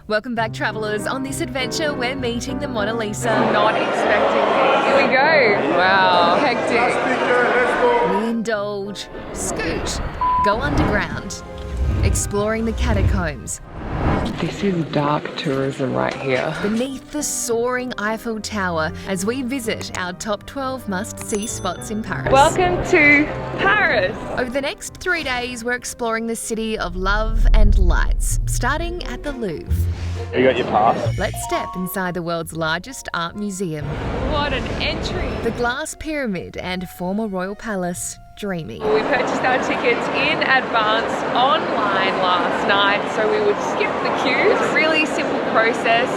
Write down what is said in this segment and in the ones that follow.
Welcome back, travellers. On this adventure, we're meeting the Mona Lisa. Not expecting this. Here we go. Wow, hectic. We indulge, scoot, go underground, exploring the catacombs. This is dark tourism right here. Beneath the soaring Eiffel Tower as we visit our top 12 must-see spots in Paris. Welcome to Paris. Over the next 3 days, we're exploring the city of love and lights, starting at the Louvre. You got your pass. Let's step inside the world's largest art museum. What an entry. The Glass Pyramid and former royal palace, Dreamy. We purchased our tickets in advance online last night, so we would skip the queue. It's a really simple process.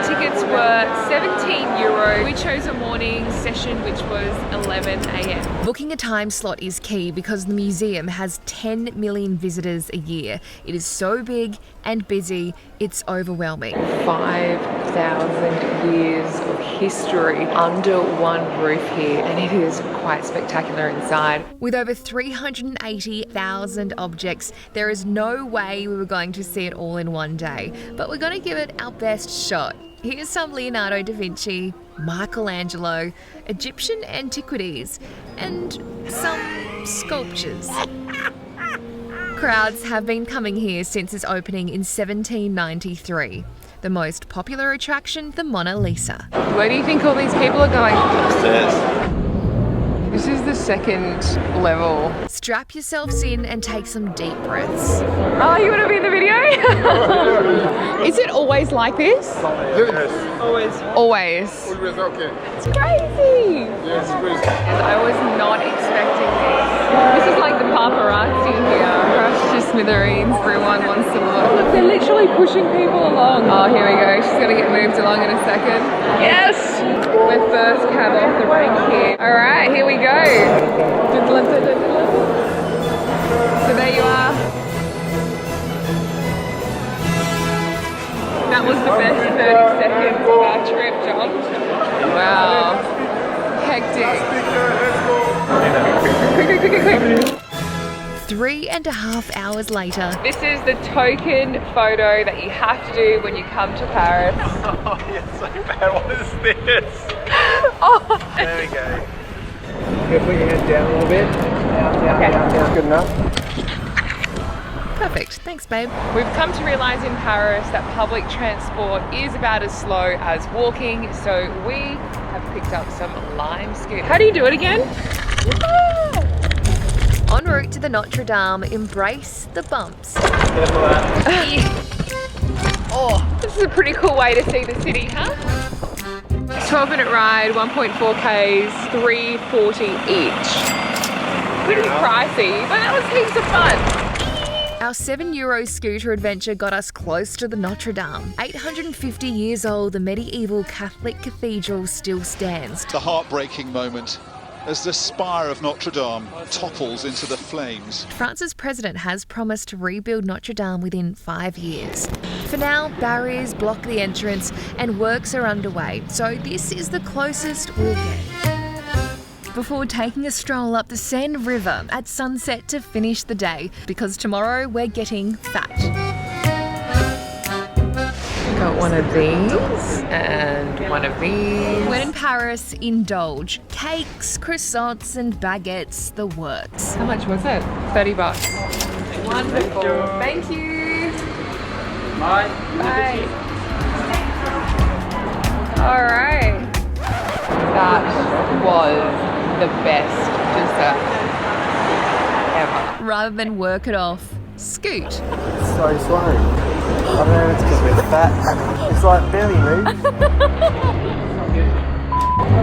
Tickets were €17. We chose a morning session, which was 11 a.m. Booking a time slot is key because the museum has 10 million visitors a year. It is so big and busy, it's overwhelming. 5,000 years of history under one roof here, and it is quite spectacular inside. With over 380,000 objects, there is no way we were going to see it all in one day, but we're going to give it our best shot. Here's some Leonardo da Vinci, Michelangelo, Egyptian antiquities, and some sculptures. Crowds have been coming here since its opening in 1793. The most popular attraction, the Mona Lisa. Where do you think all these people are going? Upstairs. This is the second level. Strap yourselves in and take some deep breaths. Oh, you want to be in the video? Is it always like this? Yes. Always. Always okay. It's crazy. Yes, please. I was not expecting this. This is like the paparazzi here. Crushed to smithereens. Everyone wants to look. Look, they're literally pushing people along. Oh, here we go. She's going to get moved along in a second. Yes! We're first cab off the rank here. All right, here we go. So there you are. That was the best 30 seconds of our trip, John. Wow. Hectic. Quick. 3.5 hours later. This is the token photo that you have to do when you come to Paris. Oh, you're so bad. What is this? Oh. There we go. You put your head down a little bit. Down. Good enough. Perfect. Thanks, babe. We've come to realise in Paris that public transport is about as slow as walking, so we have picked up some lime scooters. How do you do it again? En route to the Notre Dame, embrace the bumps. Careful that. Oh, this is a pretty cool way to see the city, huh? 12-minute ride, 1.4 Ks, $3.40 each. Pretty pricey, but that was heaps of fun. Our €7 scooter adventure got us close to the Notre Dame. 850 years old, the medieval Catholic cathedral still stands. The heartbreaking moment as the spire of Notre Dame topples into the flames. France's president has promised to rebuild Notre Dame within 5 years. For now, barriers block the entrance and works are underway, so this is the closest we'll get. Before taking a stroll up the Seine River at sunset to finish the day, because tomorrow we're getting fat. Got one of these and one of these. When in Paris, indulge. Cakes, croissants and baguettes, the works. How much was it? $30. Wonderful. Thank you. Bye. Bye. All right. That was the best dessert ever. Rather than work it off, scoot. So slow. I don't know if it's because we're fat. It's like barely moves.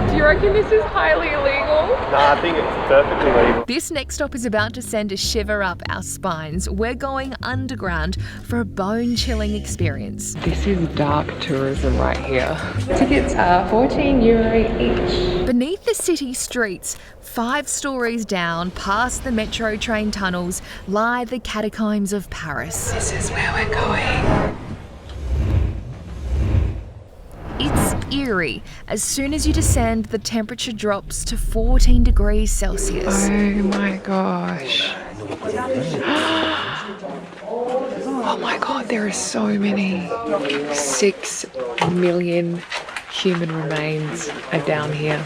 Do you reckon this is highly illegal? No, I think it's perfectly legal. This next stop is about to send a shiver up our spines. We're going underground for a bone-chilling experience. This is dark tourism right here. Tickets are €14 each. Beneath the city streets, 5 stories down, past the metro train tunnels, lie the Catacombs of Paris. This is where we're going. It's eerie. As soon as you descend, the temperature drops to 14 degrees Celsius. Oh my gosh. Oh my God, there are so many. 6 million human remains are down here.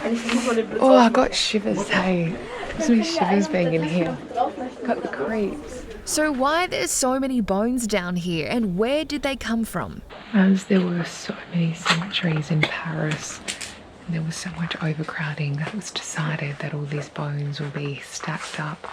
Oh, I got shivers, hey. Gives me shivers being in here. Got the creeps. So why there's so many bones down here and where did they come from? As there were so many cemeteries in Paris, and there was so much overcrowding that it was decided that all these bones will be stacked up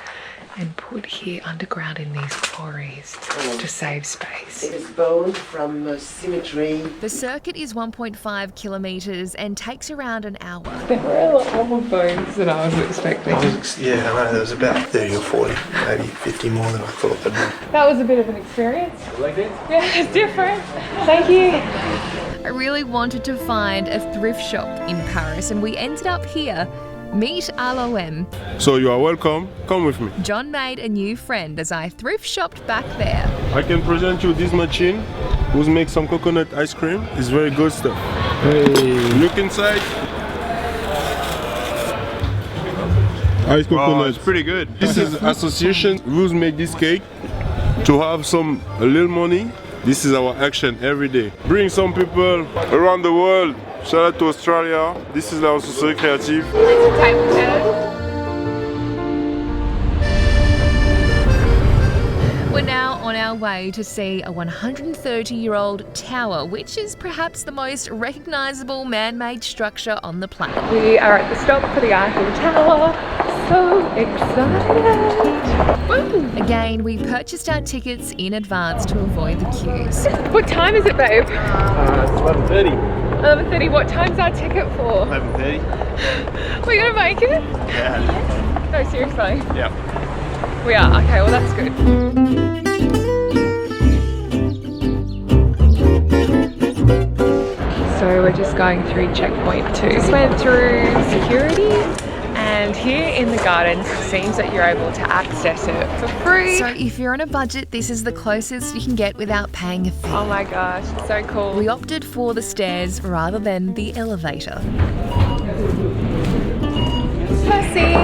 and put here underground in these quarries to save space. It is bones from a cemetery. The circuit is 1.5 kilometres and takes around an hour. There were a lot more bones than I was expecting. Yeah, I know, there was about 30 or 40, maybe 50 more than I thought there'd be. That was a bit of an experience. You like it? Yeah, it's different. Thank you. I really wanted to find a thrift shop in Paris and we ended up here. Meet LOM. So you are welcome, come with me. John made a new friend as I thrift shopped back there. I can present you this machine, who's make some coconut ice cream. It's very good stuff. Hey, look inside. Ice coconut. Oh, it's pretty good. This is association who's make this cake to have some a little money. This is our action every day. Bring some people around the world. Shout out to Australia. This is also so creative. We're now on our way to see a 130-year-old tower, which is perhaps the most recognisable man-made structure on the planet. We are at the stop for the Eiffel Tower. So excited! Woo! Again, we purchased our tickets in advance to avoid the queues. What time is it, babe? It's 11:30. 11:30. What time's our ticket for? 11:30. We're gonna make it? Yeah. No, seriously. Yeah. We are. Okay, well that's good. So we're just going through checkpoint 2. Just went through security. And here in the gardens, it seems that you're able to access it for free. So if you're on a budget, this is the closest you can get without paying a fee. Oh my gosh, it's so cool. We opted for the stairs rather than the elevator. Mercy.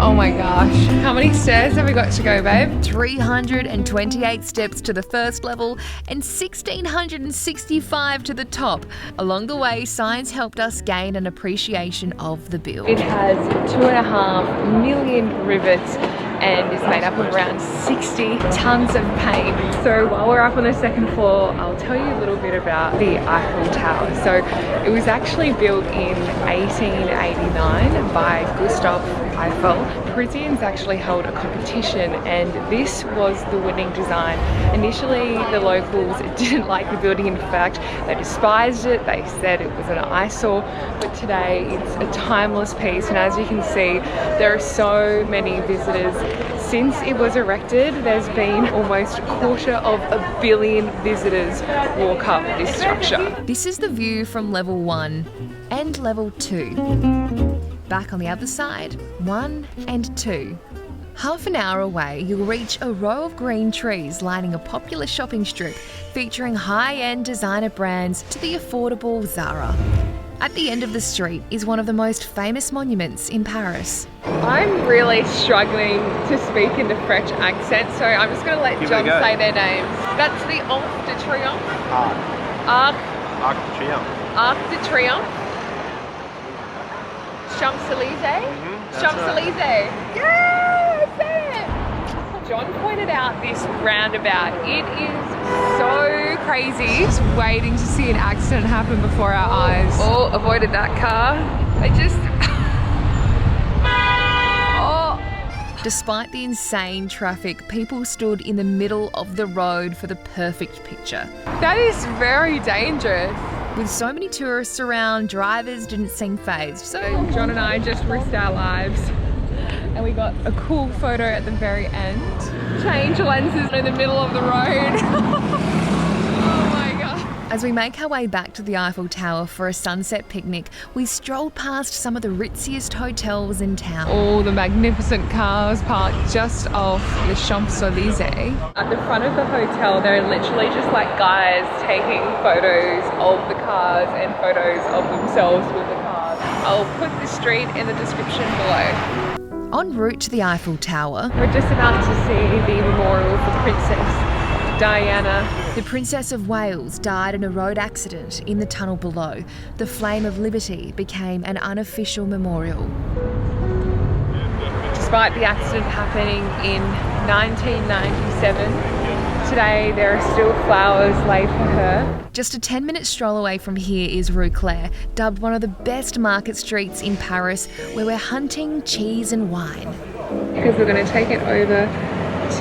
Oh my gosh. How many stairs have we got to go, babe? 328 steps to the first level and 1,665 to the top. Along the way, science helped us gain an appreciation of the build. It has 2.5 million rivets and is made up of around 60 tons of paint. So while we're up on the second floor, I'll tell you a little bit about the Eiffel Tower. So it was actually built in 1889 by Gustav Eiffel. Parisians actually held a competition and this was the winning design. Initially, the locals didn't like the building. In fact, they despised it. They said it was an eyesore, but today it's a timeless piece. And as you can see, there are so many visitors. Since it was erected, there's been almost 250 million visitors walk up this structure. This is the view from level 1 and level 2. Back on the other side, 1 and 2. Half an hour away, you'll reach a row of green trees lining a popular shopping strip featuring high-end designer brands to the affordable Zara. At the end of the street is one of the most famous monuments in Paris. I'm really struggling to speak in the French accent, so I'm just going to let John say their names. That's the Arc de Triomphe. Arc de Triomphe. Arc de Triomphe. Champs-Élysées? Champs-Élysées. Yeah, I said it! John pointed out this roundabout. It is so crazy. Just waiting to see an accident happen before our eyes. Oh, avoided that car. I just... oh. Despite the insane traffic, people stood in the middle of the road for the perfect picture. That is very dangerous. With so many tourists around, drivers didn't seem fazed, so John and I just risked our lives and we got a cool photo at the very end. Change lenses in the middle of the road. Oh my god. as we make our way back to the Eiffel Tower for a sunset picnic, we strolled past some of the ritziest hotels in town. All the magnificent cars parked just off the Champs-Élysées. At the front of the hotel, there are literally just like guys taking photos of the cars and photos of themselves with the cars. I'll put the street in the description below. En route to the Eiffel Tower, We're just about to see the memorial for Princess Diana. the Princess of Wales died in a road accident in the tunnel below. The Flame of Liberty became an unofficial memorial. Despite the accident happening in 1997, today there are still flowers laid for her. Just a 10-minute stroll away from here is Rue Claire, dubbed one of the best market streets in Paris, where we're hunting cheese and wine. Because we're going to take it over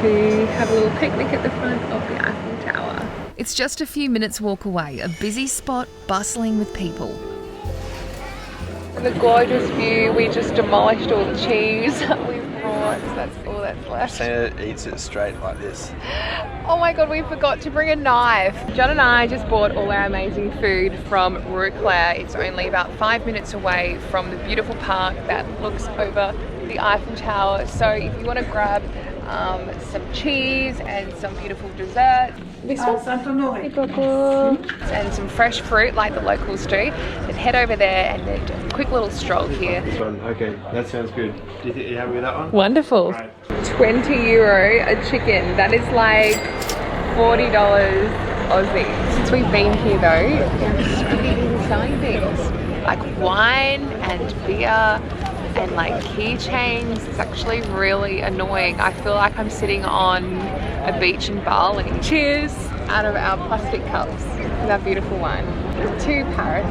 to have a little picnic at the front of the Eiffel Tower. It's just a few minutes walk away, a busy spot bustling with people. The gorgeous view, we just demolished all the cheese we've brought, so that's all that's left. Santa eats it straight like this. Oh my god, we forgot to bring a knife. John and I just bought all our amazing food from Rue Claire. It's only about 5 minutes away from the beautiful park that looks over the Eiffel Tower. So if you want to grab some cheese and some beautiful dessert, this one, and some fresh fruit like the locals do, then head over there and then do a quick little stroll here. This one, okay, that sounds good. Do you think you're happy with that one? Wonderful. Right. €20 a chicken. That is like $40 Aussie. Since we've been here though, they're so busy selling things like wine and beer and like keychains. It's actually really annoying. I feel like I'm sitting on a beach in Bali. Cheers out of our plastic cups with our beautiful wine. To Paris.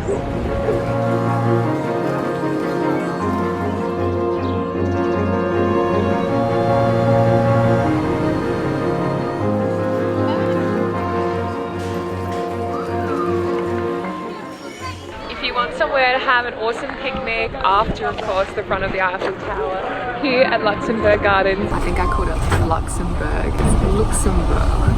Somewhere to have an awesome picnic after, of course, the front of the Eiffel Tower here at Luxembourg Gardens. I think I called it Luxembourg. It's Luxembourg.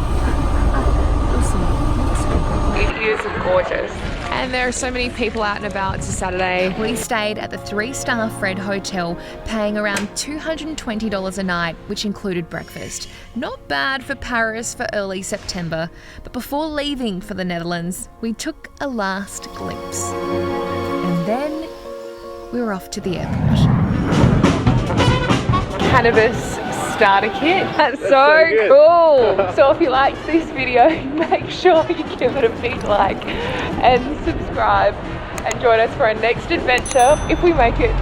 It is gorgeous. And there are so many people out and about. It's a Saturday. We stayed at the 3-star Fred Hotel, paying around $220 a night, which included breakfast. Not bad for Paris for early September. But before leaving for the Netherlands, we took a last glimpse. And then we were off to the airport. Cannabis starter kit. That's so cool. So if you liked this video, make sure you give it a big like and subscribe and join us for our next adventure if we make it.